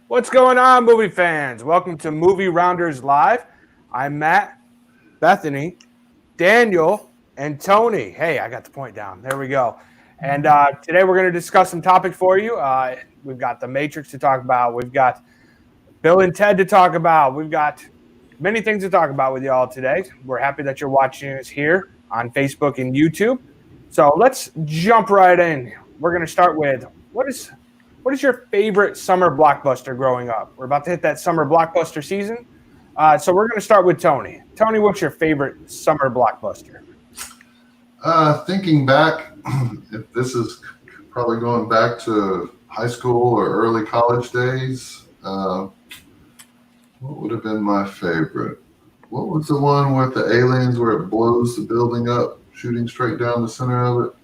What's going on, movie fans? Welcome to Movie Rounders Live. I'm Matt, Bethany, Daniel, and Tony. Hey, I got the point down. There we go. And today we're going to discuss some topics for you. We've got The Matrix to talk about. We've got Bill and Ted to talk about. We've got many things to talk about with you all today. We're happy that you're watching us here on Facebook and YouTube. So let's jump right in. We're going to start with what is your favorite summer blockbuster growing up? We're about to hit that summer blockbuster season. So we're going to start with Tony. Tony, what's your favorite summer blockbuster? Thinking back, if this is probably going back to high school or early college days, what would have been my favorite? What was the one with the aliens where it blows the building up, shooting straight down the center of it?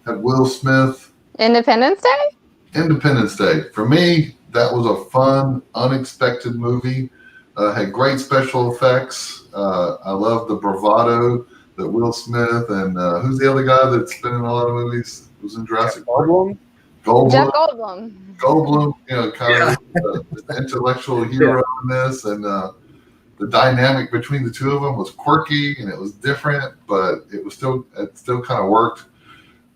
Had Will Smith. Independence Day? Independence Day. For me, that was a fun, unexpected movie. Had great special effects. I love the bravado that Will Smith and who's the other guy that's been in a lot of movies? Was in Jurassic Park. Jeff Goldblum. Goldblum, kind of the intellectual hero in this, and the dynamic between the two of them was quirky and it was different, but it still kind of worked.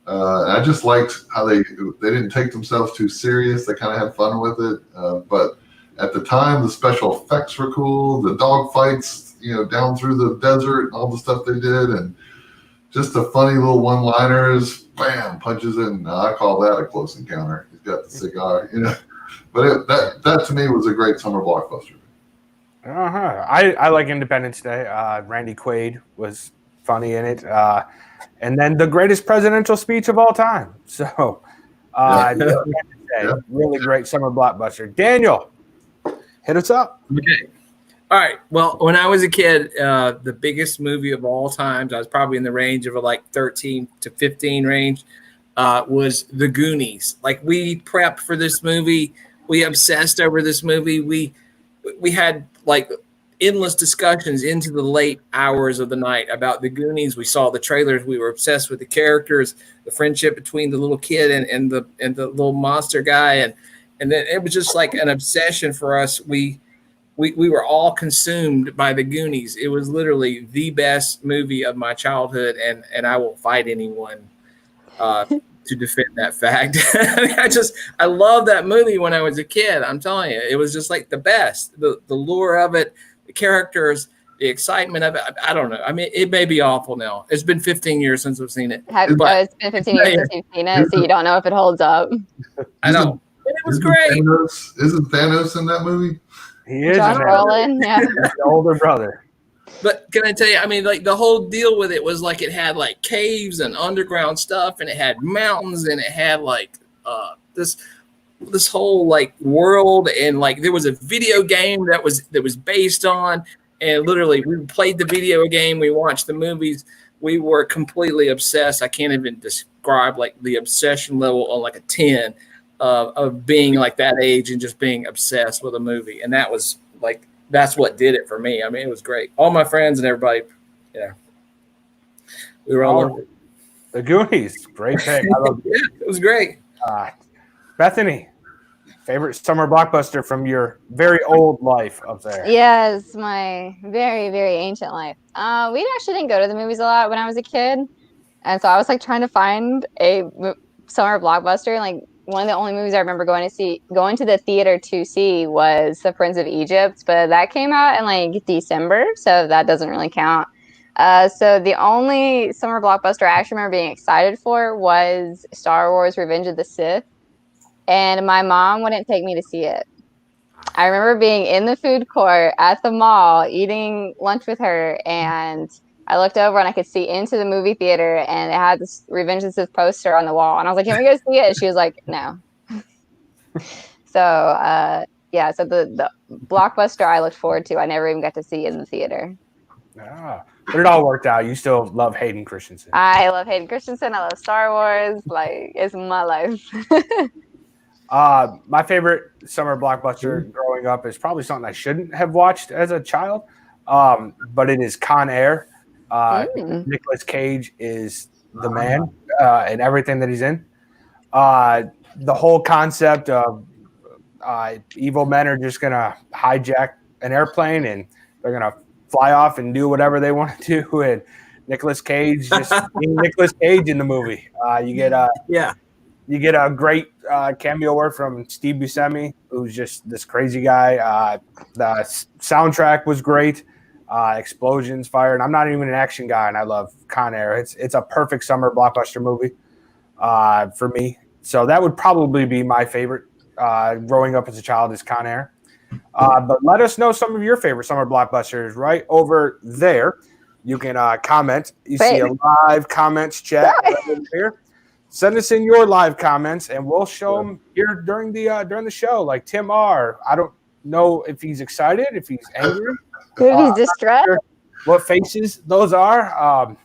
And I just liked how they didn't take themselves too serious. They kind of had fun with it. But at the time, the special effects were cool. The dog fights, down through the desert, and all the stuff they did, and just the funny little one-liners. Bam, punches in. I call that a close encounter. He's got the cigar, But that to me was a great summer blockbuster. I like Independence Day. Randy Quaid was funny in it. And then the greatest presidential speech of all time. So, really great summer blockbuster. Daniel, hit us up. Okay. All right. Well, when I was a kid, the biggest movie of all times, I was probably in the range of like 13 to 15 range, was The Goonies. Like, we prepped for this movie. We obsessed over this movie. We had like endless discussions into the late hours of the night about The Goonies. We saw the trailers. We were obsessed with the characters, the friendship between the little kid and the little monster guy. And then it was just like an obsession for us. We were all consumed by The Goonies. It was literally the best movie of my childhood. And I will fight anyone to defend that fact. I love that movie when I was a kid. I'm telling you, it was just like the best, the lure of it, the characters, the excitement of it. I don't know. I mean, it may be awful now. It's been 15 years since I've seen it. It's been 15 years since you've seen it, so you don't know if it holds up. I know. It was great. Isn't Thanos in that movie? He is. John Brolin, yeah. The older brother. But can I tell you, I mean, like, the whole deal with it was like it had like caves and underground stuff, and it had mountains, and it had like this whole like world, and like there was a video game that was based on, and literally we played the video game, we watched the movies, we were completely obsessed. I can't even describe like the obsession level on like a 10 of being like that age and just being obsessed with a movie, and that was like. That's what did it for me. I mean, it was great. All my friends and everybody, we were all over it. The Goonies, great pick. I love it. Yeah, it was great. Bethany, favorite summer blockbuster from your very old life up there? Yes, my very, very ancient life. We actually didn't go to the movies a lot when I was a kid. And so I was like trying to find a summer blockbuster. Like, one of the only movies I remember going to the theater to see was The Prince of Egypt, but that came out in like December, so that doesn't really count. So the only summer blockbuster I actually remember being excited for was Star Wars Revenge of the Sith, and my mom wouldn't take me to see it. I remember being in the food court at the mall eating lunch with her, and I looked over and I could see into the movie theater, and it had this Revenge of the Sith poster on the wall. And I was like, can we go see it? And she was like, no. So the blockbuster I looked forward to, I never even got to see in the theater. But it all worked out. You still love Hayden Christensen. I love Hayden Christensen. I love Star Wars. Like, it's my life. My favorite summer blockbuster growing up is probably something I shouldn't have watched as a child, but it is Con Air. Nicolas Cage is the man in everything that he's in. The whole concept of Evil men are just gonna hijack an airplane and they're gonna fly off and do whatever they want to do. And Nicolas Cage just being Nicolas Cage in the movie. You get a great cameo work from Steve Buscemi, who's just this crazy guy. The soundtrack was great. Explosions, fire, and I'm not even an action guy, and I love Con Air. It's a perfect summer blockbuster movie for me. So that would probably be my favorite growing up as a child is Con Air. But let us know some of your favorite summer blockbusters right over there. You can comment. You see a live comments chat right over here. Send us in your live comments, and we'll show them here during the show. Like Tim R. I don't know if he's excited, if he's angry. If he's distressed. Sure what faces those are.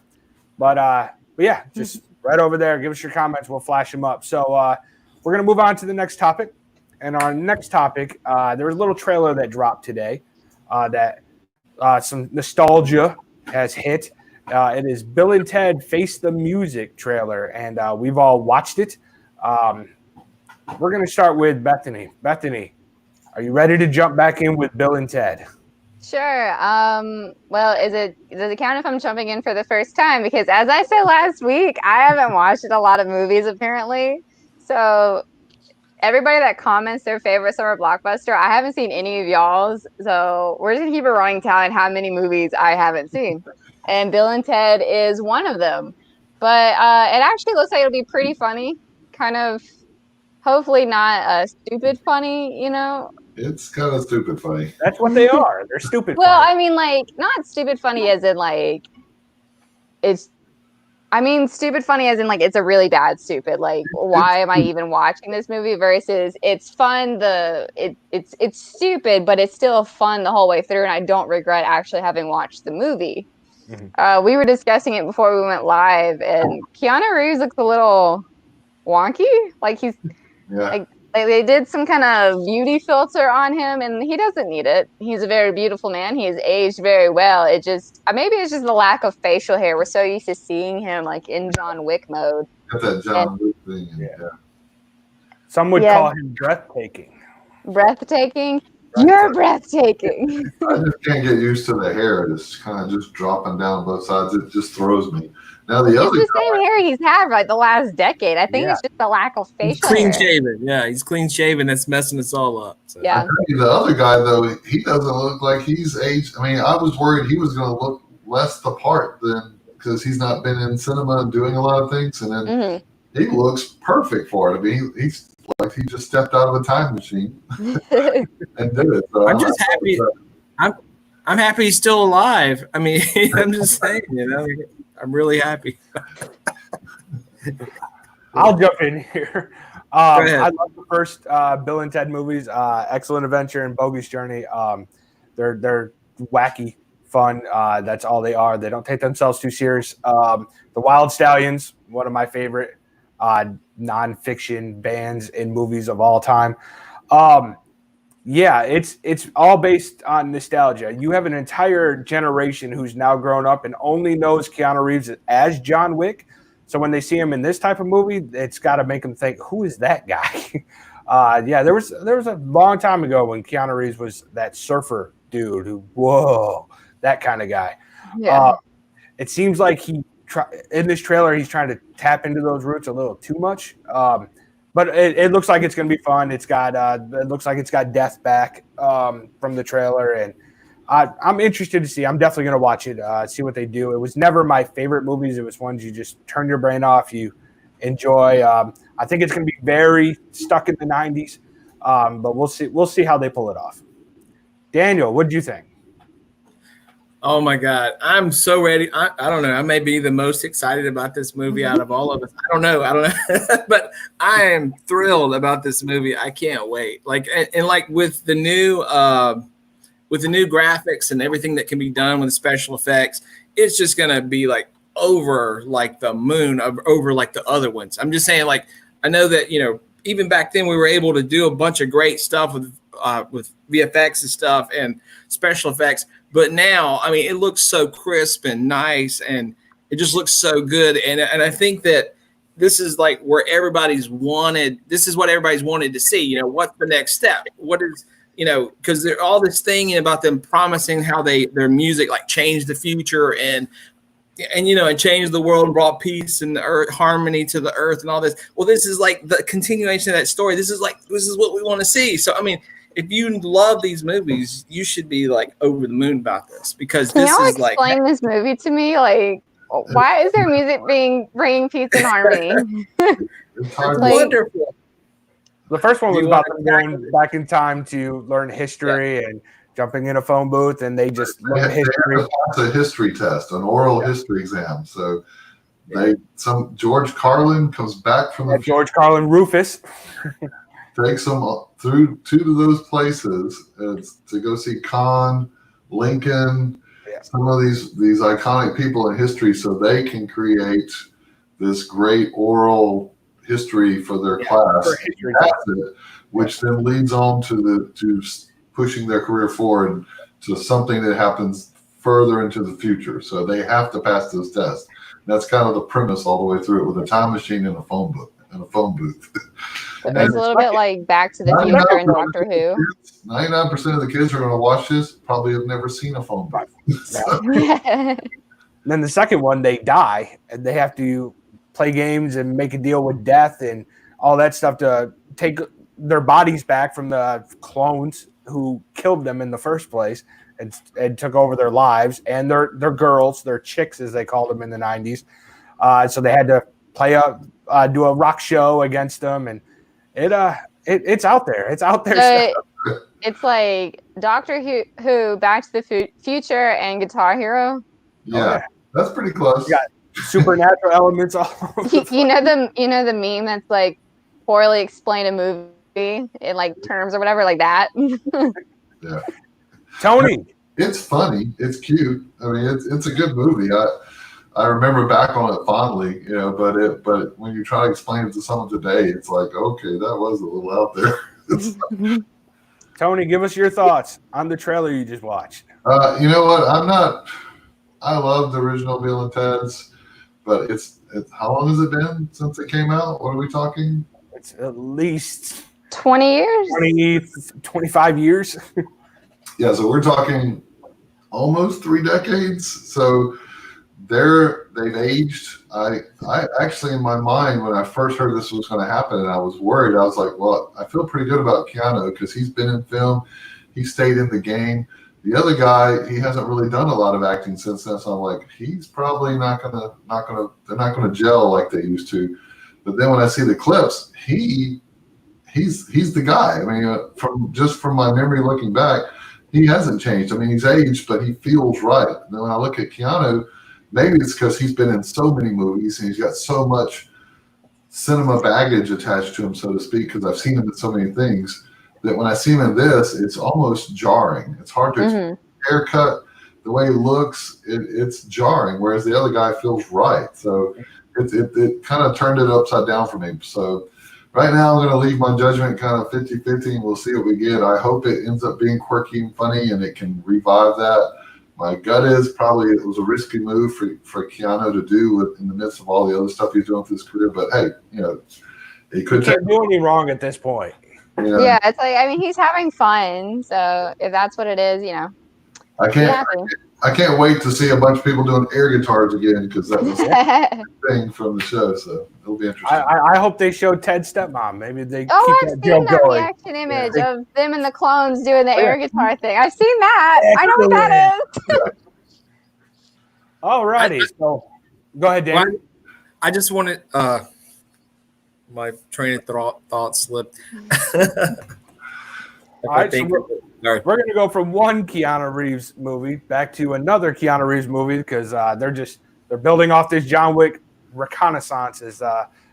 But yeah, just right over there. Give us your comments. We'll flash them up. So we're going to move on to the next topic. And our next topic, there was a little trailer that dropped today that some nostalgia has hit. It is Bill and Ted Face the Music trailer, and we've all watched it. We're going to start with Bethany. Bethany, are you ready to jump back in with Bill and Ted? Sure. Well, does it count if I'm jumping in for the first time? Because as I said last week, I haven't watched a lot of movies apparently. So everybody that comments their favorite summer blockbuster, I haven't seen any of y'all's. So we're just gonna keep a running tally on how many movies I haven't seen. And Bill and Ted is one of them. But it actually looks like it'll be pretty funny. Kind of, hopefully not stupid funny, you know. It's kind of stupid funny. That's what they are. They're stupid Well, funny. I mean, like, not stupid funny as in, like, stupid funny as in, like, it's a really bad stupid. Like, why am I even watching this movie versus it's fun. It's stupid, but it's still fun the whole way through, and I don't regret actually having watched the movie. Mm-hmm. We were discussing it before we went live, and Keanu Reeves looks a little wonky. Like, he's, like they did some kind of beauty filter on him, and he doesn't need it. He's a very beautiful man. He has aged very well. It just maybe it's just the lack of facial hair. We're so used to seeing him like in John Wick mode. Got that John Wick thing. Yeah. Some would call him breathtaking. Breathtaking. You're breathtaking. I just can't get used to the hair. It's kind of just dropping down both sides. It just throws me. Now the other it's the same hair he's had like the last decade. I think it's just the lack of facial hair. Clean shaven. Yeah, he's clean shaven. That's messing us all up. So. Yeah. The other guy though, he doesn't look like he's aged. I mean, I was worried he was going to look less the part than because he's not been in cinema and doing a lot of things, and then he looks perfect for it. I mean, he's like he just stepped out of a time machine and did it. So I'm just happy. I'm happy he's still alive. I mean, I'm just saying, you know. I'm really happy. I'll jump in here. I love the first Bill and Ted movies, Excellent Adventure and Bogus Journey. They're wacky, fun. That's all they are. They don't take themselves too serious. The Wild Stallions, one of my favorite nonfiction bands in movies of all time. Yeah, it's all based on nostalgia. You have an entire generation who's now grown up and only knows Keanu Reeves as John Wick. So when they see him in this type of movie, it's got to make them think, who is that guy? There was a long time ago when Keanu Reeves was that surfer dude who, that kind of guy. Yeah. It seems like in this trailer, he's trying to tap into those roots a little too much. But it looks like it's going to be fun. It looks like it's got Death back from the trailer, and I'm interested to see. I'm definitely going to watch it, see what they do. It was never my favorite movies. It was ones you just turn your brain off, you enjoy. I think it's going to be very stuck in the 90s, but we'll see. We'll see how they pull it off. Daniel, what did you think? Oh my God, I'm so ready. I don't know. I may be the most excited about this movie out of all of us. I don't know. But I am thrilled about this movie. I can't wait. Like, and like with the new graphics and everything that can be done with special effects, it's just going to be like over like the moon, over like the other ones. I'm just saying, like, I know that, you know, even back then we were able to do a bunch of great stuff with VFX and stuff and special effects. But now, I mean, it looks so crisp and nice, and it just looks so good. And I think that this is like where everybody's wanted. This is what everybody's wanted to see. You know, what's the next step? What is, you know, because they're all this thing about them promising how their music like changed the future and you know, and changed the world and brought peace and earth, harmony to the earth and all this. Well, this is like the continuation of that story. This is what we want to see. So, I mean, if you love these movies, you should be like over the moon about this, because Can this y'all is like explain this movie to me? Like, why is there music bringing peace and harmony? It's hard Like- wonderful. The first one was You about want them going back in time to learn history and jumping in a phone booth, and they just They learn have history. to pass a history test, an oral history exam. So George Carlin comes back from the George Carlin Rufus. takes them through to those places to go see Khan, Lincoln, some of these iconic people in history, so they can create this great oral history for their class. for history That's it, which then leads on to pushing their career forward to something that happens further into the future. So they have to pass those tests. That's kind of the premise all the way through it, with a time machine and a phone book and a phone booth. And It's then a little bit like Back to the Future and Doctor Who. 99% of the kids who are going to watch this probably have never seen a phone booth. So, then the second one, they die and they have to play games and make a deal with death and all that stuff to take their bodies back from the clones who killed them in the first place and took over their lives, and their girls, their chicks as they called them in the 90s. So they had to do a rock show against them, and it's out there. It's out there. It's like Doctor Who, Back to the Future, and Guitar Hero. yeah, that's pretty close. You got supernatural elements all over the You know the meme that's like poorly explain a movie in like terms or whatever, like that. Yeah. Tony. It's funny. It's cute. I mean, it's a good movie. I remember back on it fondly, you know, but when you try to explain it to someone today, it's like, okay, that was a little out there. Tony, give us your thoughts on the trailer you just watched. You know what? I love the original Bill and Ted's, but it's how long has it been since it came out? What are we talking? It's at least 20 years? 25 years. Yeah, so we're talking almost 3 decades. So they've aged. I actually, in my mind, when I first heard this was going to happen and I was worried, I was like, well, I feel pretty good about Keanu because he's been in film. He stayed in the game. The other guy, he hasn't really done a lot of acting since then. So I'm like, he's probably they're not gonna gel like they used to. But then when I see the clips, he's the guy. I mean, from my memory looking back, he hasn't changed. I mean, he's aged, but he feels right. And then when I look at Keanu, maybe it's because he's been in so many movies and he's got so much cinema baggage attached to him, so to speak, because I've seen him in so many things, that when I see him in this, it's almost jarring. It's hard to explain. Haircut, the way he looks, it's jarring, whereas the other guy feels right. So it kind of turned it upside down for me. So right now I'm going to leave my judgment kind of 50-50, and we'll see what we get. I hope it ends up being quirky and funny and it can revive that. My gut is probably it was a risky move for Keanu to do in the midst of all the other stuff he's doing for his career. But hey, you know, he could Can't do any wrong at this point. You know, Yeah, it's like, I mean, he's having fun. So if that's what it is, you know, I be can't happy. I can't wait to see a bunch of people doing air guitars again, because that was the thing from the show. So it'll be interesting. I hope they show Ted's stepmom. Maybe they Oh, keep I've that joke seen that going. reaction image of them and the clones doing the air guitar thing. I've seen that. Excellent. I know what that is. All righty. So go ahead, Dan. Well, I just wanted my train of thought slipped. All right, so we're going to go from one Keanu Reeves movie back to another Keanu Reeves movie, because they're building off this John Wick reconnaissance, as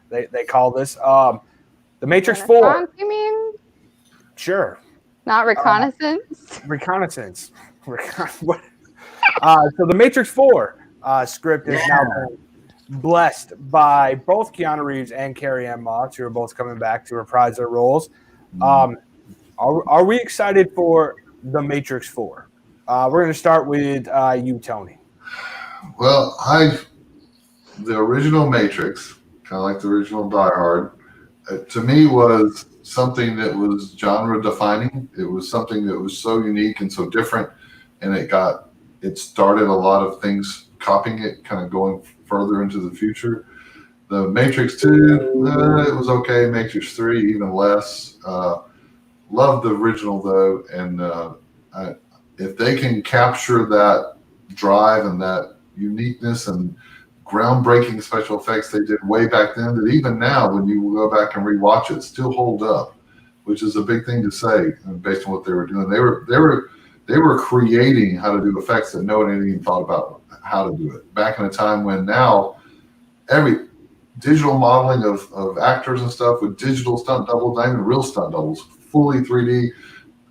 they call this. The Matrix 4. Renaissance, you mean? Sure. Not reconnaissance? Reconnaissance. What? So the Matrix 4 script is now been blessed by both Keanu Reeves and Carrie-Anne Moss, who are both coming back to reprise their roles. Are we excited for the Matrix 4? We're going to start with you, Tony. Well, the original Matrix kind of like the original Die Hard. To me, was something that was genre defining. It was something that was so unique and so different, and it started a lot of things copying it, kind of going further into the future. The Matrix 2, it was okay. Matrix 3, even less. Loved the original though, and if they can capture that drive and that uniqueness and groundbreaking special effects they did way back then, that even now when you go back and rewatch it, still hold up, which is a big thing to say based on what they were doing. They were creating how to do effects that no one had even thought about how to do it back in a time when now every digital modeling of actors and stuff with digital stunt doubles, not even real stunt doubles, fully 3D.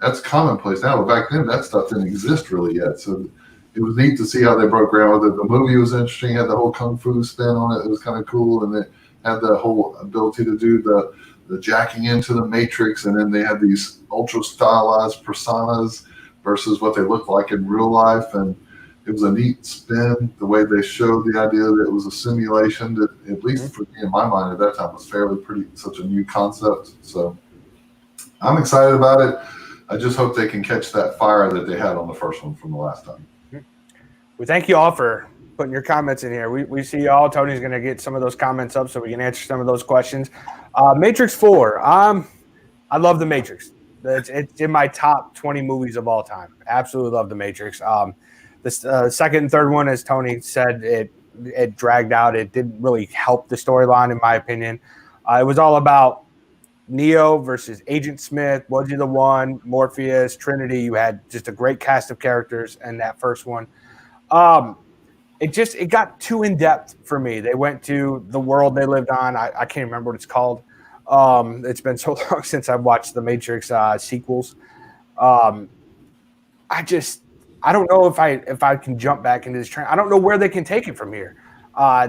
That's commonplace now, but back then that stuff didn't exist really yet. So it was neat to see how they broke ground with it. The movie was interesting, had the whole kung fu spin on it. It was kind of cool, and they had the whole ability to do the jacking into the Matrix, and then they had these ultra stylized personas versus what they looked like in real life, and it was a neat spin the way they showed the idea that it was a simulation that, at least for me in my mind at that time, was such a new concept. So I'm excited about it. I just hope they can catch that fire that they had on the first one from the last time. Well, thank you all for putting your comments in here. We see y'all. Tony's going to get some of those comments up so we can answer some of those questions. Matrix 4. I love The Matrix. It's in my top 20 movies of all time. Absolutely love The Matrix. The second and third one, as Tony said, it dragged out. It didn't really help the storyline, in my opinion. It was all about Neo versus Agent Smith. Was he the one? Morpheus, Trinity. You had just a great cast of characters in that first one. It got too in depth for me. They went to the world they lived on. I can't remember what it's called. It's been so long since I've watched the Matrix sequels. I don't know if I can jump back into this train. I don't know where they can take it from here.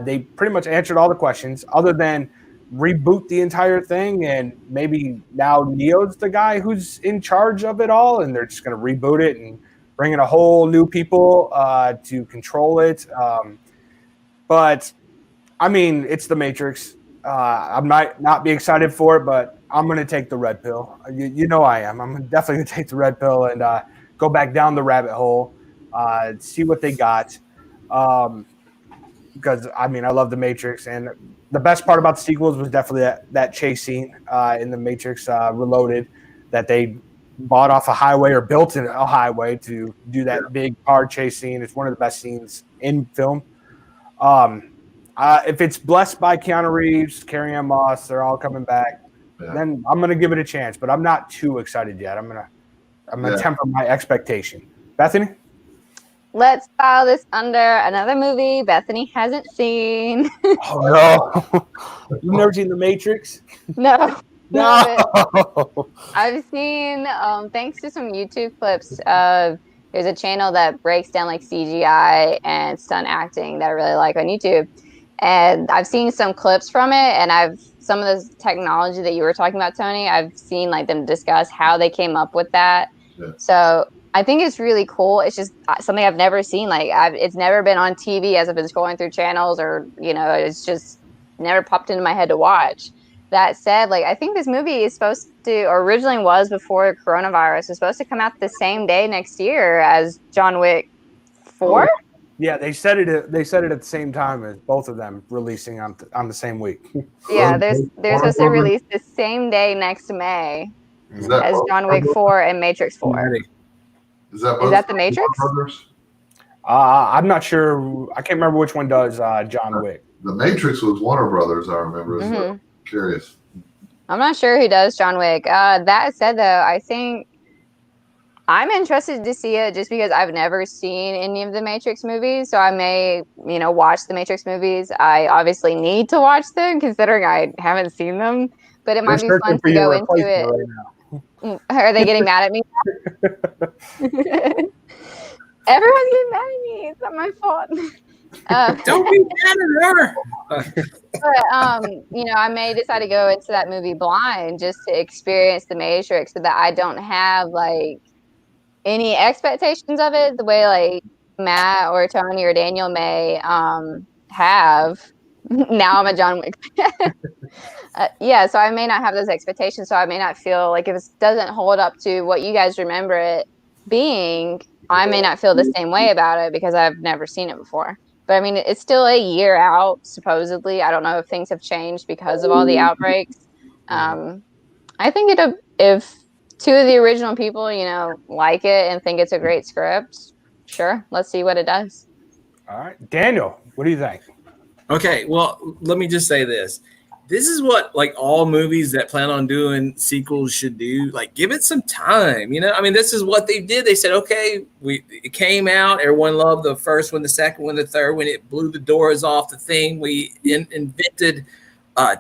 They pretty much answered all the questions other than reboot the entire thing, and maybe now Neo's the guy who's in charge of it all, and they're just going to reboot it and bring in a whole new people to control it. But I mean, it's the Matrix. I might not be excited for it, but I'm going to take the red pill. You know I am. I'm definitely going to take the red pill and go back down the rabbit hole, see what they got. Because, I mean, I love the Matrix. And the best part about the sequels was definitely that chase scene in the Matrix Reloaded that they bought off a highway or built in a highway to do that big car chase scene. It's one of the best scenes in film. If it's blessed by Keanu Reeves, Carrie-Anne Moss, they're all coming back, then I'm going to give it a chance. But I'm not too excited yet. I'm gonna temper my expectation. Bethany? Let's file this under another movie Bethany hasn't seen. Oh, no. You've never seen The Matrix? No. No. I've seen, thanks to some YouTube clips, there's a channel that breaks down like CGI and stunt acting that I really like on YouTube. And I've seen some clips from it, and some of the technology that you were talking about, Tony, I've seen like them discuss how they came up with that. Yeah. So I think it's really cool. It's just something I've never seen. Like it's never been on TV as I've been scrolling through channels, or it's just never popped into my head to watch. That said, like I think this movie is supposed to, or originally was before coronavirus, is supposed to come out the same day next year as John Wick 4. Oh. Yeah, they said it at the same time as both of them releasing on the same week. Yeah, they're supposed to release the same day next May as John Wick 4 and Matrix 4. Is that the Matrix? I'm not sure. I can't remember which one does John Wick. The Matrix was Warner Brothers, I remember. Mm-hmm. Curious. I'm not sure who does John Wick. That said, though, I think I'm interested to see it just because I've never seen any of the Matrix movies. So I may, watch the Matrix movies. I obviously need to watch them considering I haven't seen them. But it might be fun to go into it. Right now. Are they getting mad at me? Everyone's getting mad at me. It's not my fault. Don't be mad at her. But I may decide to go into that movie blind just to experience the Matrix, so that I don't have like any expectations of it the way like Matt or Tony or Daniel may have. Now I'm a John Wick fan. Yeah, so I may not have those expectations, so I may not feel like if it doesn't hold up to what you guys remember it being, I may not feel the same way about it because I've never seen it before. But I mean, it's still a year out, supposedly. I don't know if things have changed because of all the outbreaks. I think if two of the original people, like it and think it's a great script, sure, let's see what it does. All right, Daniel, what do you think? Okay, well, let me just say this. This is what like all movies that plan on doing sequels should do. Like, give it some time. I mean, this is what they did. They said, okay, it came out. Everyone loved the first one, the second one, the third one. It blew the doors off the thing. We invented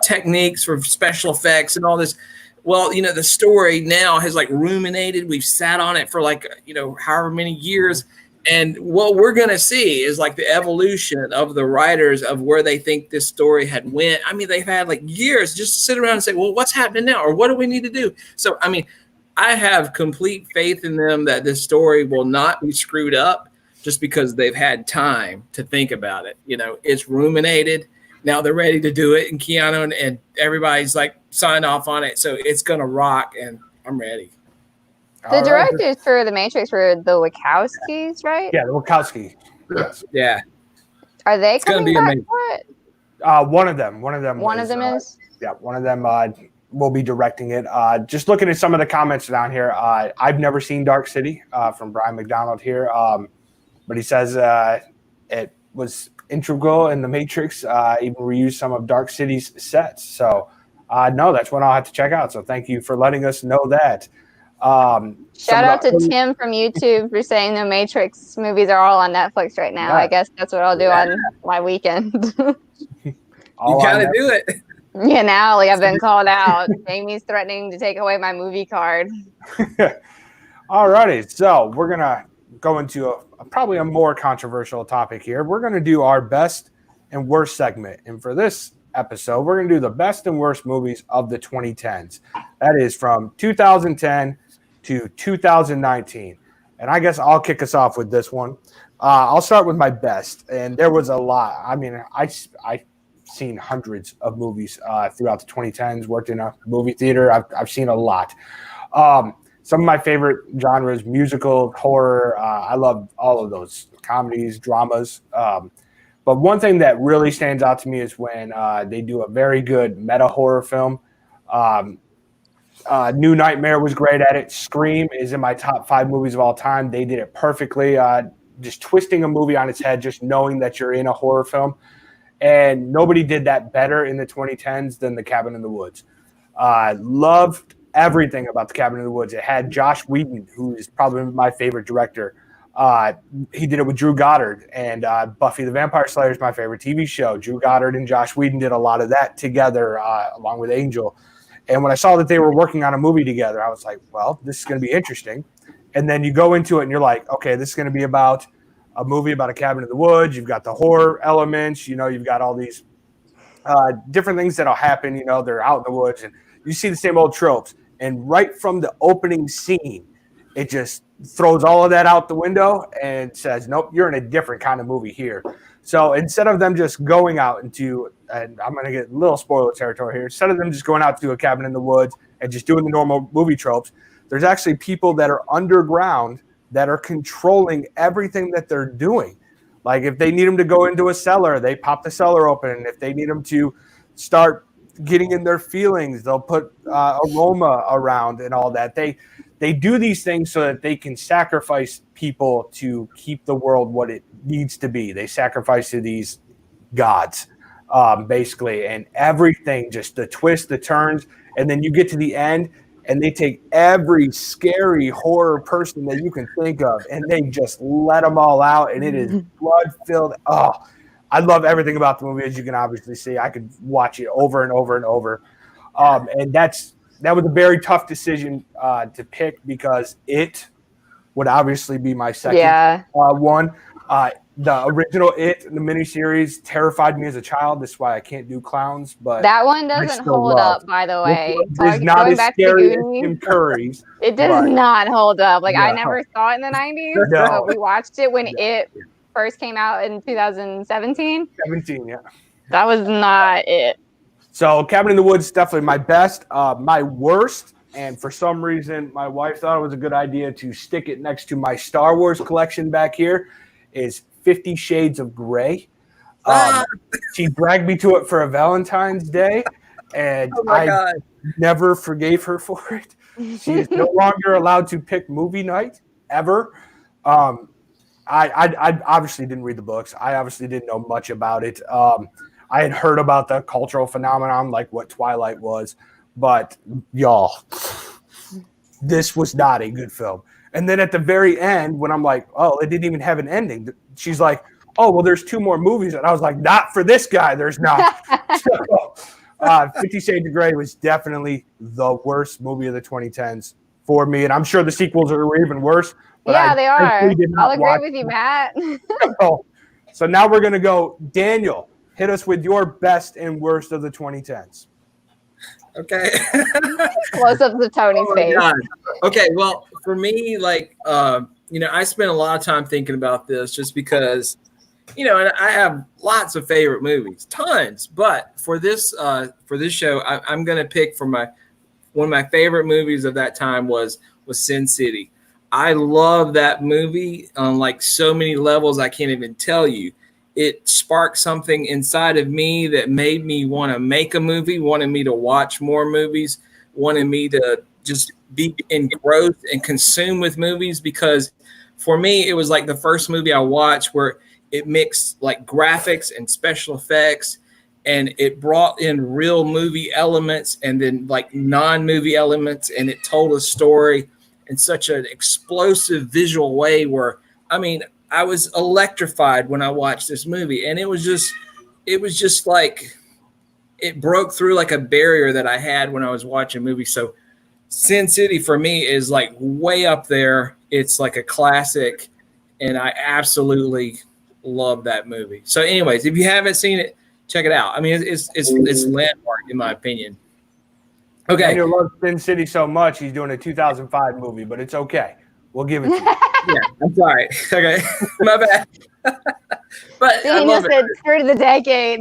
techniques for special effects and all this. Well, the story now has like ruminated. We've sat on it for like, however many years. And what we're going to see is like the evolution of the writers of where they think this story had went. I mean, they've had like years just to sit around and say, well, what's happening now? Or what do we need to do? So, I mean, I have complete faith in them that this story will not be screwed up just because they've had time to think about it. It's ruminated. Now they're ready to do it. And Keanu and everybody's like signed off on it. So it's going to rock and I'm ready. The directors for The Matrix were the Wachowskis, right? Yeah, the Wachowski. Yes. Yeah. Are they coming back amazing. for it? One of them. One of them is? Yeah, one of them will be directing it. Just looking at some of the comments down here, I've never seen Dark City from Brian McDonald here, but he says it was integral in The Matrix, even reused some of Dark City's sets. So, no, that's one I'll have to check out. So thank you for letting us know that. Shout out to Tim from YouTube for saying the Matrix movies are all on Netflix right now. Yeah. I guess that's what I'll do on my weekend. You gotta do it. Yeah, now like I've been called out. Amy's threatening to take away my movie card. Alrighty, so we're gonna go into probably a more controversial topic here. We're gonna do our best and worst segment, and for this episode, we're gonna do the best and worst movies of the 2010s. That is from 2010 to 2019. And I guess I'll kick us off with this one. I'll start with my best. And there was a lot. I mean, I've seen hundreds of movies throughout the 2010s, worked in a movie theater. I've seen a lot. Some of my favorite genres, musical, horror. I love all of those, comedies, dramas. But one thing that really stands out to me is when they do a very good meta horror film. New Nightmare was great at it. Scream is in my top 5 movies of all time. They did it perfectly, just twisting a movie on its head, just knowing that you're in a horror film. And nobody did that better in the 2010s than The Cabin in the Woods. Loved everything about The Cabin in the Woods. It had Josh Whedon, who is probably my favorite director. He did it with Drew Goddard, and Buffy the Vampire Slayer is my favorite TV show. Drew Goddard and Josh Whedon did a lot of that together, along with Angel. And when I saw that they were working on a movie together, I was like, well, this is going to be interesting. And then you go into it and you're like, okay, this is going to be about a movie about a cabin in the woods. You've got the horror elements, you've got all these different things that'll happen. They're out in the woods and you see the same old tropes. And right from the opening scene, it just throws all of that out the window and says, nope, you're in a different kind of movie here. So instead of them just going out into, and I'm going to get a little spoiler territory here, instead of them just going out to a cabin in the woods and just doing the normal movie tropes, there's actually people that are underground that are controlling everything that they're doing. Like if they need them to go into a cellar, they pop the cellar open. And if they need them to start getting in their feelings, they'll put aroma around and all that. They do these things so that they can sacrifice people to keep the world what it needs to be. They sacrifice to these gods, basically, and everything, just the twists, the turns, and then you get to the end, and they take every scary horror person that you can think of, and they just let them all out, and it is blood-filled. Oh, I love everything about the movie, as you can obviously see. I could watch it over and over and over, and that was a very tough decision to pick because it would obviously be my second one. The original It, the miniseries, terrified me as a child. That's why I can't do clowns. But that one doesn't hold up, by the way. It's not as scary as Tim Curry's. It does not hold up. Like, I never saw it in the 90s, but we watched it when it first came out in 2017. 17, yeah. That was not it. So Cabin in the Woods, definitely my best. My worst, and for some reason, my wife thought it was a good idea to stick it next to my Star Wars collection back here, is 50 Shades of Grey. She dragged me to it for a Valentine's Day, and I never forgave her for it. She is no longer allowed to pick movie night ever. I obviously didn't read the books. I obviously didn't know much about it. I had heard about the cultural phenomenon, like what Twilight was, but y'all, this was not a good film. And then at the very end, when I'm like, oh, it didn't even have an ending, she's like, oh, well, there's 2 more movies. And I was like, not for this guy, there's not. 50 Shades of Grey was definitely the worst movie of the 2010s for me. And I'm sure the sequels are even worse. But Yeah, they are. I'll agree watch with you, Matt. So now we're going to go, Daniel, hit us with your best and worst of the 2010s. Okay. Close up to Tony's face. God. Okay, well, for me, like, I spent a lot of time thinking about this just because, and I have lots of favorite movies, tons. But for this show, I'm going to pick one of my favorite movies of that time was Sin City. I love that movie on like so many levels I can't even tell you. It sparked something inside of me that made me want to make a movie, wanted me to watch more movies, wanted me to just be engrossed and consumed with movies, because for me, it was like the first movie I watched where it mixed like graphics and special effects, and it brought in real movie elements and then like non-movie elements, and it told a story in such an explosive visual way where, I was electrified when I watched this movie, and it was just like it broke through like a barrier that I had when I was watching movies. So Sin City for me is like way up there. It's like a classic, and I absolutely love that movie. So anyways, if you haven't seen it, check it out. It's landmark in my opinion. Okay. Daniel loves Sin City so much, he's doing a 2005 movie, but it's okay. We'll give it to you. Yeah, I'm sorry. Okay, my bad. But See, he just said through the decade.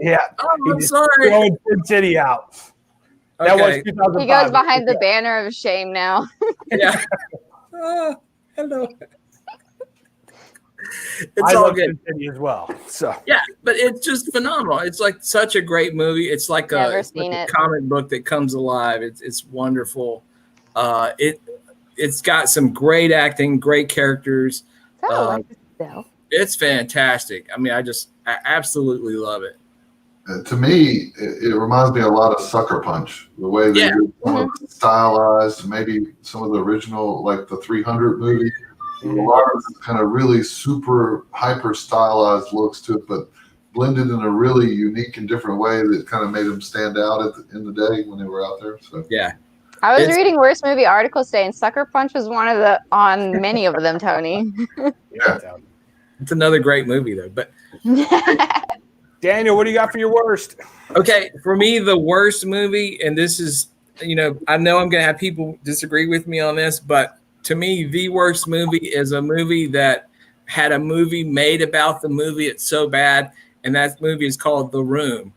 Yeah. I'm sorry. Throwing Sin City out. That was 2005. He goes behind the banner of shame now. Yeah. Oh, hello. It's I all love good. Sin City as well. So yeah, but it's just phenomenal. It's like such a great movie. It's like a comic book that comes alive. It's wonderful. It's got some great acting, great characters. It's fantastic. I absolutely love it. To me, it reminds me a lot of Sucker Punch. The way they do some of it stylized, maybe some of the original, like the 300 movie. A lot of kind of really super hyper stylized looks to it, but blended in a really unique and different way that kind of made them stand out in the day when they were out there. So yeah. I was reading worst movie articles today, and Sucker Punch was one of on many of them, Tony. Yeah. It's another great movie, though. But Daniel, what do you got for your worst? Okay, for me, the worst movie, and this is, I know I'm going to have people disagree with me on this, but to me, the worst movie is a movie that had a movie made about the movie. It's so bad, and that movie is called The Room.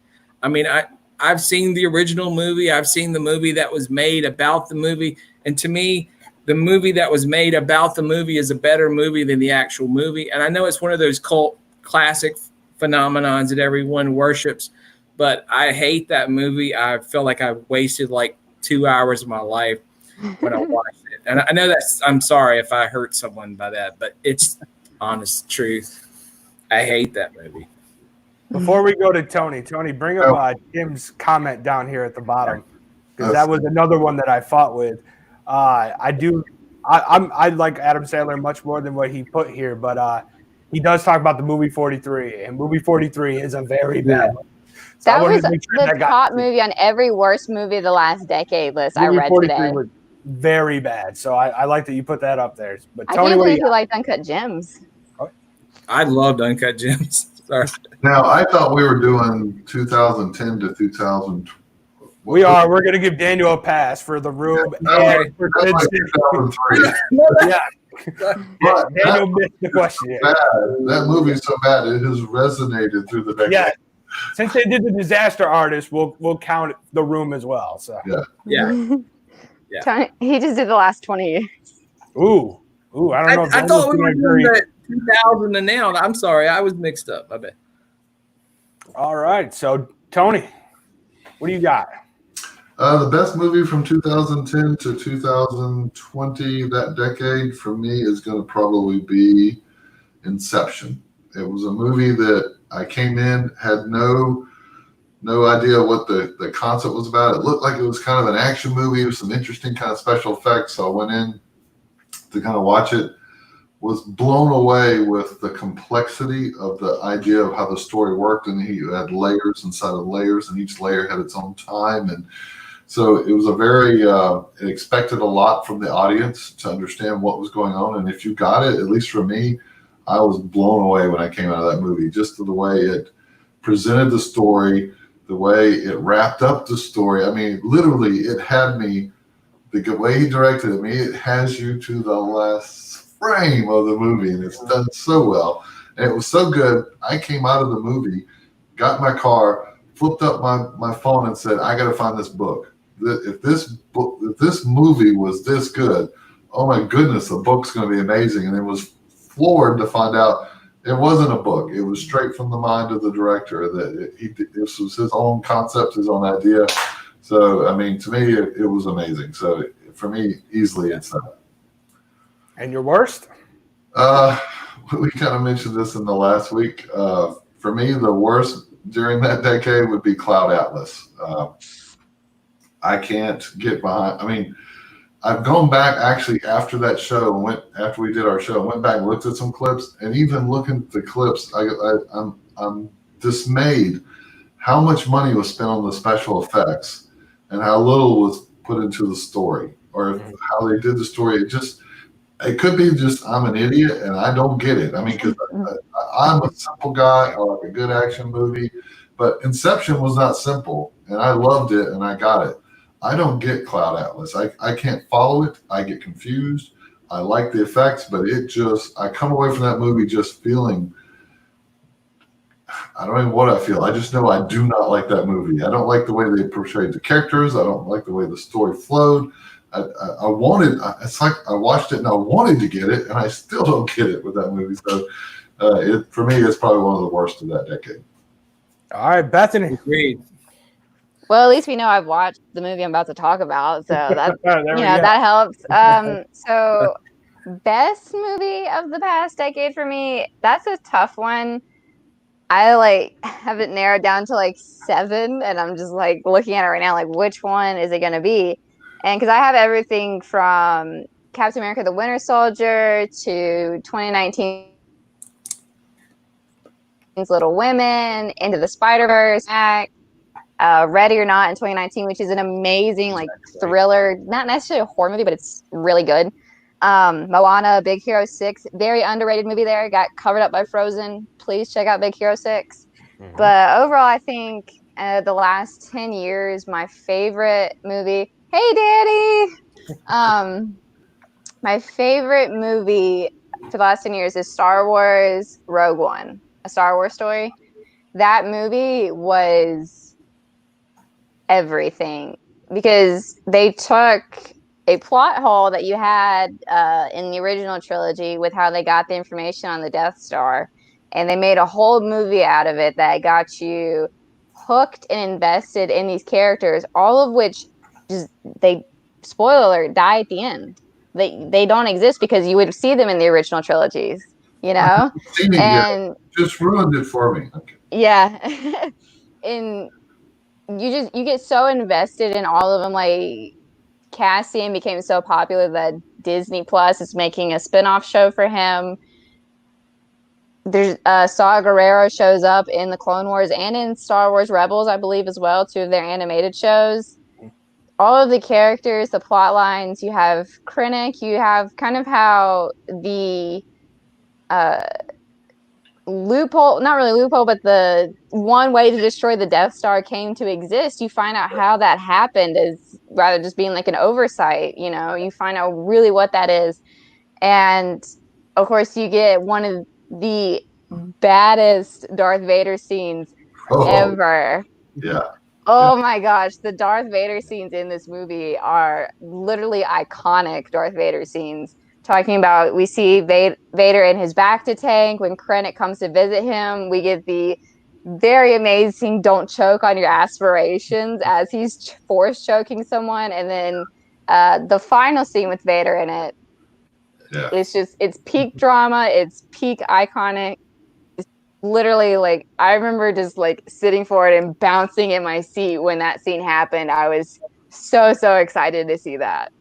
I've seen the original movie. I've seen the movie that was made about the movie. And to me, the movie that was made about the movie is a better movie than the actual movie. And I know it's one of those cult classic phenomenons that everyone worships, but I hate that movie. I feel like I wasted like 2 hours of my life when I watched it. And I know I'm sorry if I hurt someone by that, but it's honest truth. I hate that movie. Before we go to Tony, bring up Tim's comment down here at the bottom, because that was another one that I fought with. I like Adam Sandler much more than what he put here, but he does talk about the movie 43, and movie 43 is a very bad one. So that was the top movie on every worst movie of the last decade list I read today. Was very bad, so I like that you put that up there. But Tony, I can't believe you liked Uncut Gems. I loved Uncut Gems. Sorry. Now, I thought we were doing 2010 to 2000. We are. We're going to give Daniel a pass for The Room. That's like 2003. Yeah. But Daniel missed the question. That movie's so bad, it has resonated through the decade. Yeah. Since they did the Disaster Artist, we'll count The Room as well. So Yeah. He just did the last 20 years. Ooh, I don't know. If I thought we were agree. doing the 2000 and now. I'm sorry, I was mixed up. I bet. All right, so Tony, what do you got? The best movie from 2010 to 2020, that decade, for me is going to probably be Inception. It was a movie that I came in, had no idea what the concept was about. It looked like it was kind of an action movie with some interesting kind of special effects. So I went in to kind of watch it, was blown away with the complexity of the idea of how the story worked. And he had layers inside of layers, and each layer had its own time. And so it was a very, it expected a lot from the audience to understand what was going on. And if you got it, at least for me, I was blown away when I came out of that movie, just to the way it presented the story, the way it wrapped up the story. I mean, literally, it had me, the way he directed it, it has you to the last frame of the movie, and it's done so well. And it was so good. I came out of the movie, got in my car, flipped up my phone and said, I got to find this book. If this movie was this good, oh my goodness, the book's going to be amazing. And it was floored to find out it wasn't a book. It was straight from the mind of the director. That this was his own concept, his own idea. So, I mean, to me, it was amazing. So, for me, easily it's that. And your worst? We kind of mentioned this in the last week. For me, the worst during that decade would be Cloud Atlas. I can't get behind. I mean, I've gone back actually after that show, after we did our show, went back and looked at some clips, and even looking at the clips, I'm dismayed how much money was spent on the special effects and how little was put into the story, or how they did the story. It could be just I'm an idiot and I don't get it. I mean, because I'm a simple guy. I like a good action movie, but Inception was not simple, and I loved it and I got it. I don't get Cloud Atlas. I can't follow it. I get confused. I like the effects, but I come away from that movie just feeling, I don't know what I feel. I just know I do not like that movie. I don't like the way they portrayed the characters. I don't like the way the story flowed. It's like I watched it and I wanted to get it, and I still don't get it with that movie. So for me, it's probably one of the worst of that decade. All right, Bethany. Agreed. Well, at least we know I've watched the movie I'm about to talk about, so that that helps. So best movie of the past decade for me, that's a tough one. I have it narrowed down to 7, and I'm just looking at it right now, which one is it going to be? And because I have everything from Captain America: The Winter Soldier to 2019's Little Women, Into the Spider-Verse, Ready or Not in 2019, which is an amazing thriller, not necessarily a horror movie, but it's really good. Moana, Big Hero 6, very underrated movie there, got covered up by Frozen. Please check out Big Hero 6. Mm-hmm. But overall, I think the last 10 years, my favorite movie, hey Daddy! My favorite movie for the last 10 years is Star Wars Rogue One, A Star Wars Story. That movie was everything, because they took a plot hole that you had in the original trilogy with how they got the information on the Death Star, and they made a whole movie out of it that got you hooked and invested in these characters, all of which they, spoiler alert, die at the end. They don't exist because you would see them in the original trilogies, and just ruined it for me. Okay. Yeah. And you get so invested in all of them. Cassian became so popular that Disney Plus is making a spin-off show for him. There's Saw Gerrera shows up in the Clone Wars and in Star Wars Rebels, I believe, as well, 2 of their animated shows. All of the characters, the plot lines, you have Krennic, you have kind of how the loophole, not really loophole, but the one way to destroy the Death Star came to exist. You find out how that happened, is rather just being an oversight. You find out really what that is. And of course you get one of the baddest Darth Vader scenes ever. Yeah. Oh my gosh, the Darth Vader scenes in this movie are literally iconic Darth Vader scenes. Talking about, we see Vader in his bacta tank. When Krennic comes to visit him, we get the very amazing "Don't choke on your aspirations" as he's force choking someone, and then the final scene with Vader in it. Yeah. It's peak drama. It's peak iconic. Literally, like, I remember just like sitting forward and bouncing in my seat when that scene happened. I was so excited to see that.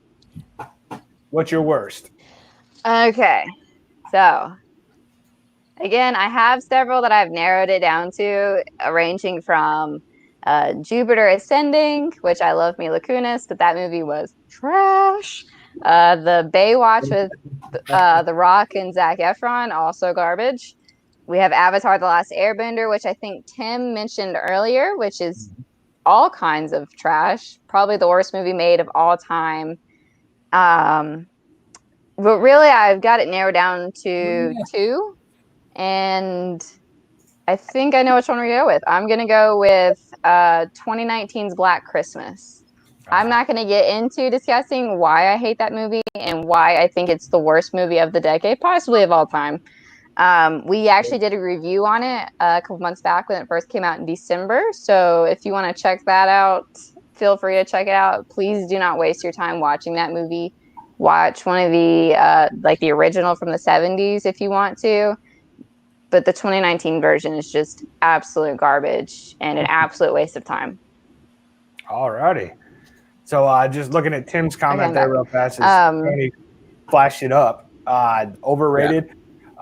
What's your worst? Okay, so again, I have several that I've narrowed it down to, ranging from Jupiter Ascending, which I love Mila Kunis, but that movie was trash. The Baywatch with The Rock and Zac Efron, also garbage. We have Avatar: The Last Airbender, which I think Tim mentioned earlier, which is all kinds of trash. Probably the worst movie made of all time. But really, I've got it narrowed down to two. And I think I know which one we're going to go with. I'm going to go with 2019's Black Christmas. I'm not going to get into discussing why I hate that movie and why I think it's the worst movie of the decade, possibly of all time. We actually did a review on it a couple months back when it first came out in December. So if you want to check that out, feel free to check it out. Please do not waste your time watching that movie. Watch one of the like the original from the 70s if you want to. But the 2019 version is just absolute garbage and an absolute waste of time. All righty. So just looking at Tim's comment there real fast, Tony flashed it up. Overrated.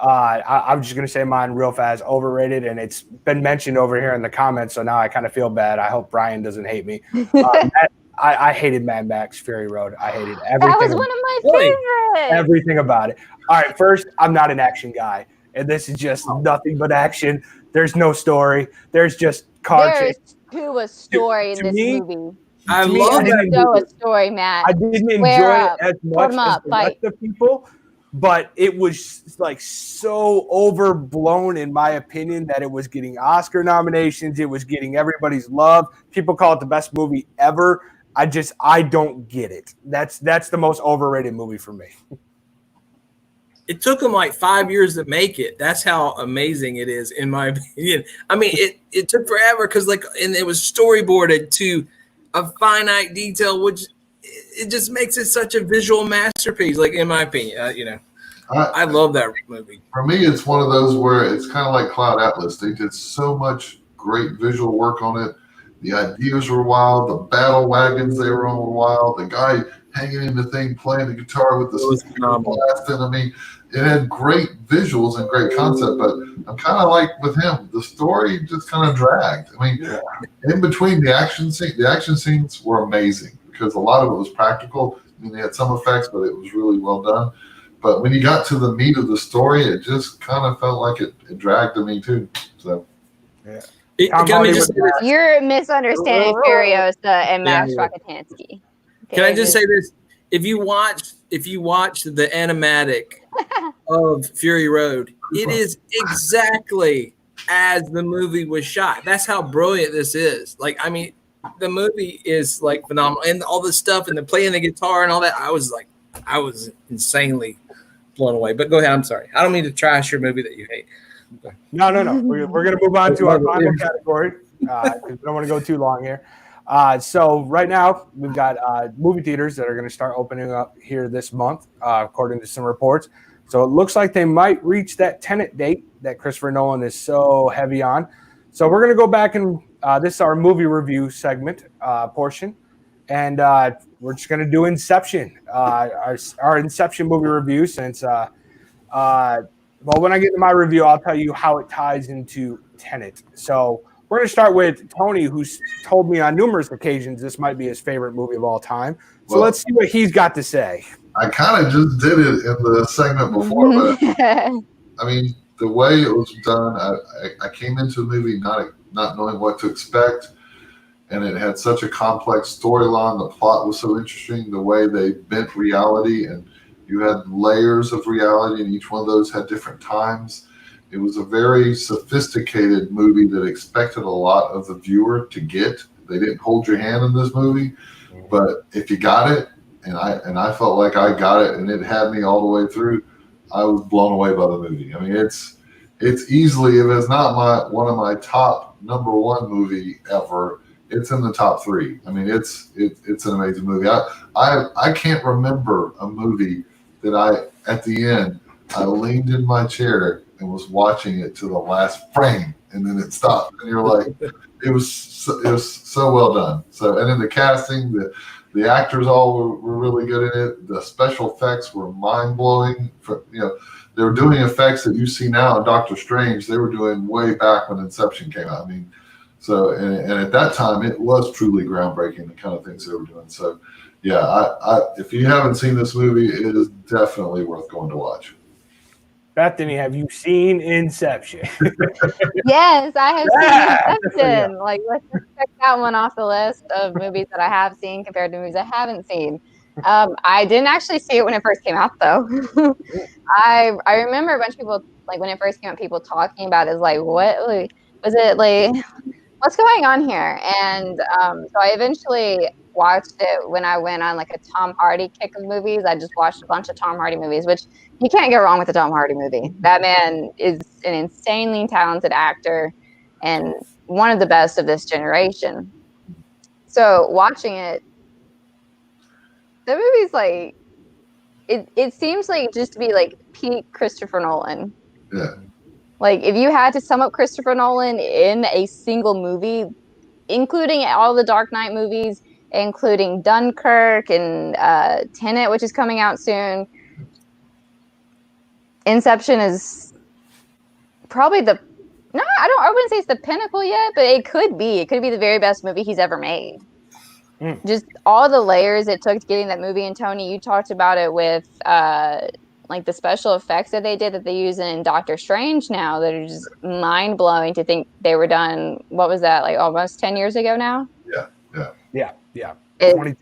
I'm just going to say mine real fast. Overrated, and it's been mentioned over here in the comments, so now I kind of feel bad. I hope Brian doesn't hate me. I hated Mad Max Fury Road. I hated everything. That was one of my favorites. Everything about it. All right, first, I'm not an action guy, and this is just nothing but action. There's no story. There's just car chase. There's a story in this movie. I love that. A story, Matt. I didn't enjoy it as much as the rest of people, but it was like so overblown in my opinion that it was getting Oscar nominations. It was getting everybody's love. People call it the best movie ever. I don't get it. That's the most overrated movie for me. It took them like 5 years to make it. That's how amazing it is, in my opinion. I mean, it took forever because and it was storyboarded to a finite detail, which it just makes it such a visual masterpiece. Like, in my opinion, I love that movie. For me, it's one of those where it's kind of like Cloud Atlas. They did so much great visual work on it. The ideas were wild. The battle wagons they were on were wild. The guy hanging in the thing playing the guitar with the blast. I mean, it had great visuals and great concept, but I'm kind of like with him, the story just kind of dragged. I mean, in between the action scenes were amazing because a lot of it was practical. I mean, they had some effects, but it was really well done. But when you got to the meat of the story, it just kind of felt like it dragged to me too. So, yeah. You're misunderstanding Furiosa and Max Rakatansky. Can I just say this? If you watch the animatic of Fury Road, it is exactly as the movie was shot. That's how brilliant this is. Like, I mean, the movie is like phenomenal, and all this stuff and the playing the guitar and all that. I was insanely blown away. But go ahead. I'm sorry. I don't mean to trash your movie that you hate. No. We're going to move on to our final category because we don't want to go too long here. So right now we've got movie theaters that are going to start opening up here this month, according to some reports. So it looks like they might reach that Tenet date that Christopher Nolan is so heavy on. So we're going to go back and this is our movie review segment portion. And we're just going to do Inception, our Inception movie review since well, when I get to my review, I'll tell you how it ties into Tenet. So we're going to start with Tony, who's told me on numerous occasions this might be his favorite movie of all time. So let's see what he's got to say. I kind of just did it in the segment before, but I mean, the way it was done, I came into the movie not knowing what to expect, and it had such a complex storyline. The plot was so interesting, the way they bent reality, and you had layers of reality, and each one of those had different times. it was a very sophisticated movie that expected a lot of the viewer to get. They didn't hold your hand in this movie, but if you got it, and I felt like I got it, and it had me all the way through, I was blown away by the movie. I mean, it's easily, if it's not one of my top number one movie ever, it's in the top three. I mean, it's an amazing movie. I can't remember a movie that at the end, I leaned in my chair and was watching it to the last frame, and then it stopped, and you're like, it was so well done. So, and then the casting, the actors all were really good in it. The special effects were mind blowing. They were doing effects that you see now in Doctor Strange. They were doing way back when Inception came out. I mean, so and at that time, it was truly groundbreaking, the kind of things they were doing. So, yeah, if you haven't seen this movie, it is definitely worth going to watch. Bethany, have you seen Inception? Yes, I have Yeah. seen Inception. Like, let's just check that one off the list of movies that I have seen compared to movies I haven't seen. I didn't actually see it when it first came out, though. I remember a bunch of people, like, when it first came out, people talking about it, like, what was it, like, what's going on here? And so I eventually watched it when I went on, like, a Tom Hardy kick of movies. I just watched a bunch of Tom Hardy movies, which you can't go wrong with a Tom Hardy movie. That man is an insanely talented actor and one of the best of this generation. So watching it, the movie's like, it seems like just to be like peak Christopher Nolan. Yeah. Like, if you had to sum up Christopher Nolan in a single movie, including all the Dark Knight movies, including Dunkirk and Tenet, which is coming out soon, Inception is probably I wouldn't say it's the pinnacle yet, but it could be. It could be the very best movie he's ever made. Just all the layers it took to getting that movie. And Tony, you talked about it with like the special effects that they did that they use in Doctor Strange now that are just mind blowing to think they were done. What was that, like almost 10 years ago now? Yeah. 2010.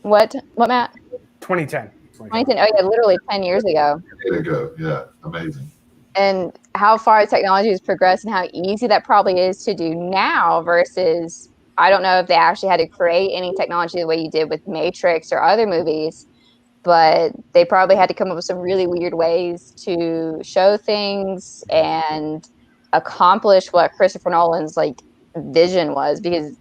What, Matt? 2010. 2010. Oh yeah, literally 10 years ago. There you go. Yeah, amazing. And how far technology has progressed and how easy that probably is to do now versus, I don't know if they actually had to create any technology the way you did with Matrix or other movies, but they probably had to come up with some really weird ways to show things and accomplish what Christopher Nolan's like vision was, because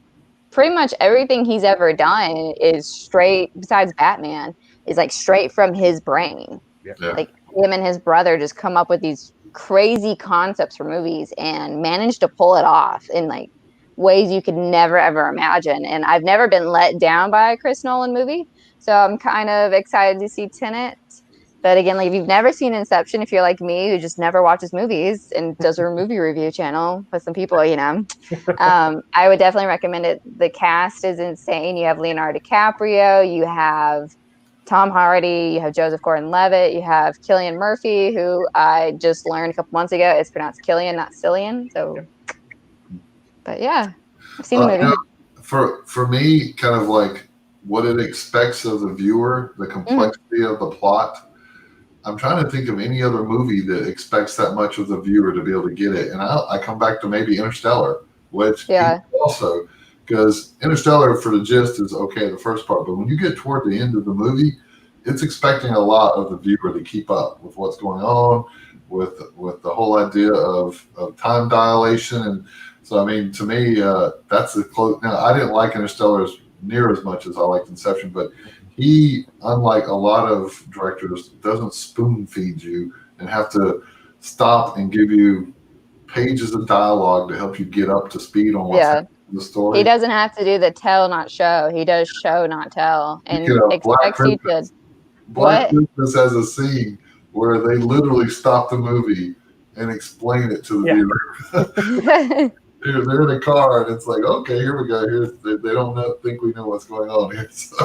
pretty much everything he's ever done is straight, besides Batman, is like straight from his brain. Yeah. Like him and his brother just come up with these crazy concepts for movies and manage to pull it off in like ways you could never ever imagine. And I've never been let down by a Chris Nolan movie, so I'm kind of excited to see Tenet. But again, like if you've never seen Inception, if you're like me who just never watches movies and does a movie review channel with some people, I would definitely recommend it. The cast is insane. You have Leonardo DiCaprio, you have Tom Hardy, you have Joseph Gordon-Levitt, you have Cillian Murphy, who I just learned a couple months ago it's pronounced Killian, not Cillian. So, but yeah, I've seen the movie. For me, kind of like what it expects of the viewer, the complexity of the plot. I'm trying to think of any other movie that expects that much of the viewer to be able to get it. And I come back to maybe Interstellar, which also, because Interstellar for the gist is okay, the first part, but when you get toward the end of the movie, it's expecting a lot of the viewer to keep up with what's going on, with the whole idea of time dilation. And so, I mean, to me, that's the close. Now, I didn't like Interstellar near as much as I liked Inception, but he, unlike a lot of directors, doesn't spoon feed you and have to stop and give you pages of dialogue to help you get up to speed on what's happening in the story. He doesn't have to do the tell, not show. He does show, not tell, and expects you to. Black Christmas has a scene where they literally stop the movie and explain it to the viewer. They're in a car and it's like, okay, here we go. They don't think we know what's going on here, so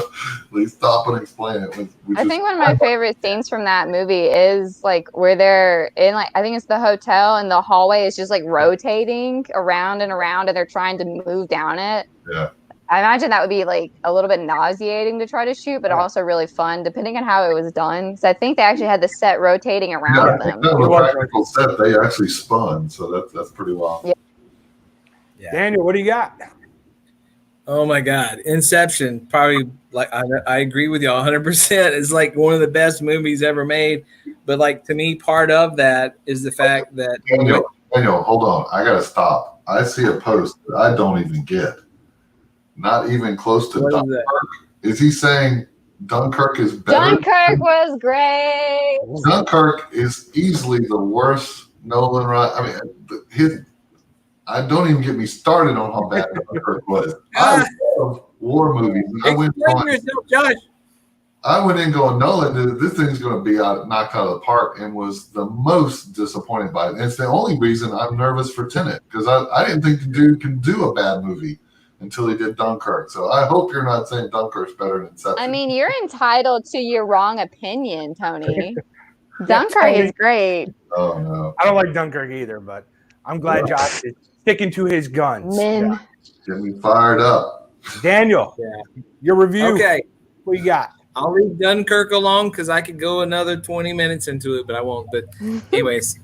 they stop and explain it. I think one of my favorite scenes from that movie is like where they're in, like, I think it's the hotel and the hallway is just like rotating around and around and they're trying to move down it. Yeah. I imagine that would be like a little bit nauseating to try to shoot, but also really fun, depending on how it was done. So I think they actually had the set rotating around them. The practical set they actually spun, so that's pretty wild. Yeah. Daniel, what do you got? Oh my God, Inception! Probably like I agree with you 100%. It's like one of the best movies ever made. But like to me, part of that is the fact that Daniel, hold on, I gotta stop. I see a post that I don't even get. Not even close to Dunkirk. Is he saying Dunkirk is better? Dunkirk was great. Dunkirk is easily the worst Nolan run. I mean, don't even get me started on how bad Dunkirk was. I love war movies. I went in going, Nolan, this thing's going to be knocked out of the park, and was the most disappointed by it. And it's the only reason I'm nervous for Tenet, because I didn't think the dude can do a bad movie until he did Dunkirk. So I hope you're not saying Dunkirk's better than Inception. I mean, you're entitled to your wrong opinion, Tony. Dunkirk is great. Oh, no. I don't like Dunkirk either, but I'm glad Josh is sticking to his guns. Men. Get me fired up. Daniel, your review. Okay. What you got? I'll leave Dunkirk alone because I could go another 20 minutes into it, but I won't. But anyways,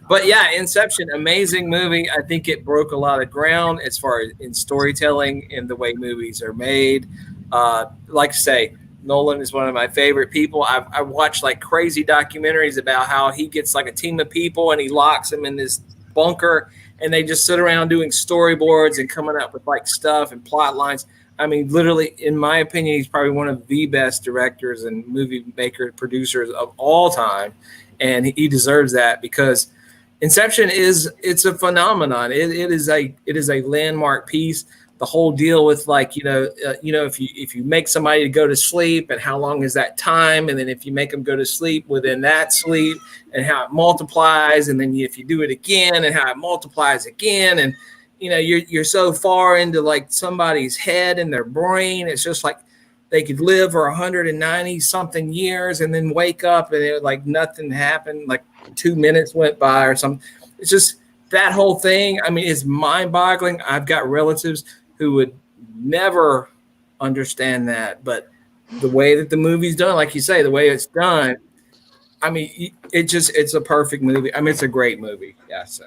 but yeah, Inception, amazing movie. I think it broke a lot of ground as far as in storytelling and the way movies are made. Like I say, Nolan is one of my favorite people. I watched like crazy documentaries about how he gets like a team of people and he locks them in this bunker and they just sit around doing storyboards and coming up with like stuff and plot lines. I mean, literally, in my opinion, he's probably one of the best directors and movie makers, producers of all time. And he deserves that because Inception it's a phenomenon. It is a landmark piece. The whole deal with like, if you make somebody to go to sleep and how long is that time? And then if you make them go to sleep within that sleep and how it multiplies. And then if you do it again and how it multiplies again. And, you're so far into like somebody's head and their brain. It's just like they could live for 190 something years and then wake up and it like nothing happened. Like 2 minutes went by or something. It's just that whole thing. I mean, it's mind boggling. I've got relatives who would never understand that, but the way that the movie's done, like you say, the way it's done, I mean, it's a perfect movie. I mean, it's a great movie. Yeah. So.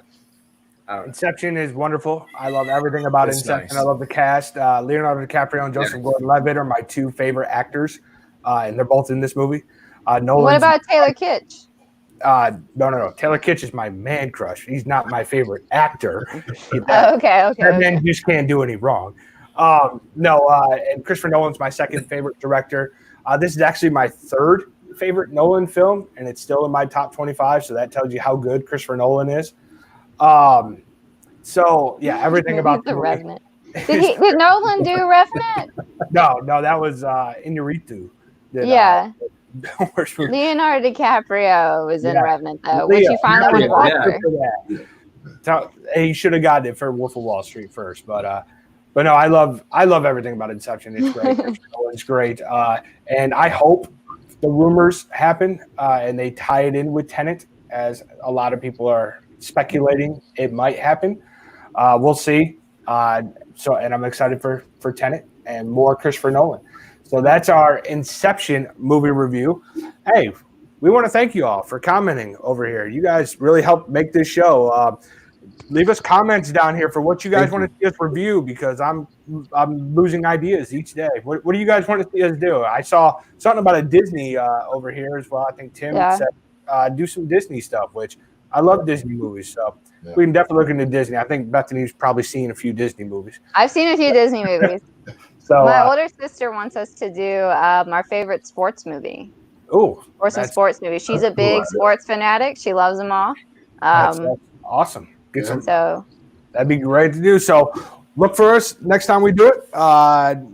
Inception is wonderful. I love everything about Inception. Nice. I love the cast. Leonardo DiCaprio and Joseph Gordon-Levitt are my two favorite actors, and they're both in this movie. What about Taylor Kitsch? No. Taylor Kitsch is my man crush. He's not my favorite actor. Okay. That man just can't do any wrong. And Christopher Nolan's my second favorite director. This is actually my third favorite Nolan film, and it's still in my top 25, so that tells you how good Christopher Nolan is. Everything about the Revenant. Did Nolan do Revenant? No, that was Inarritu. Leonardo DiCaprio was in Revenant though, which you finally want to watch. He should have gotten it for Wolf of Wall Street first, but no, I love everything about Inception. It's great. It's great, and I hope the rumors happen and they tie it in with Tenet, as a lot of people are speculating it might happen. We'll see. And I'm excited for Tenet and more Christopher Nolan. So that's our Inception movie review. Hey, we want to thank you all for commenting over here. You guys really helped make this show. Leave us comments down here for what you guys want to see us review, because I'm losing ideas each day. What do you guys want to see us do? I saw something about a Disney over here as well. I think Tim said do some Disney stuff, which I love Disney movies, so we can definitely look into Disney. I think Bethany's probably seen a few Disney movies. I've seen a few Disney movies. So my older sister wants us to do our favorite sports movie. Oh, or some sports movies. She's a big sports fanatic. She loves them all. That's awesome. So that'd be great to do. So look for us next time we do it.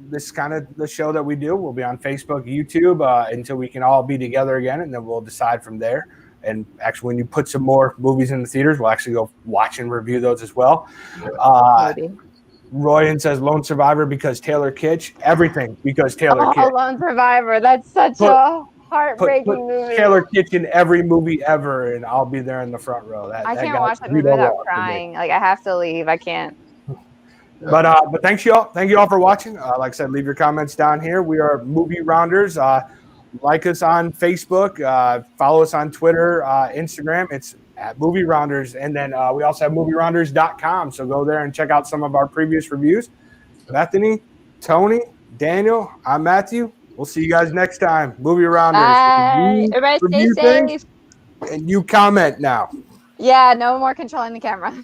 This is kind of the show that we do. We'll be on Facebook, YouTube until we can all be together again, and then we'll decide from there. And actually, when you put some more movies in the theaters, we'll actually go watch and review those as well. Royan says Lone Survivor because Taylor Kitsch. Everything because Taylor Kitsch. Lone Survivor. That's such a heartbreaking movie. Taylor Kitsch in every movie ever, and I'll be there in the front row. I can't watch that movie without crying. Like, I have to leave. I can't. But thank you all for watching. Like I said, leave your comments down here. We are Movie Rounders. Like us on Facebook, follow us on Twitter, Instagram. It's at Movie Rounders. And then we also have movierounders.com. So go there and check out some of our previous reviews. Bethany, Tony, Daniel, I'm Matthew. We'll see you guys next time. Movie Rounders. Bye. Everybody stay safe. And you comment now. Yeah, no more controlling the camera.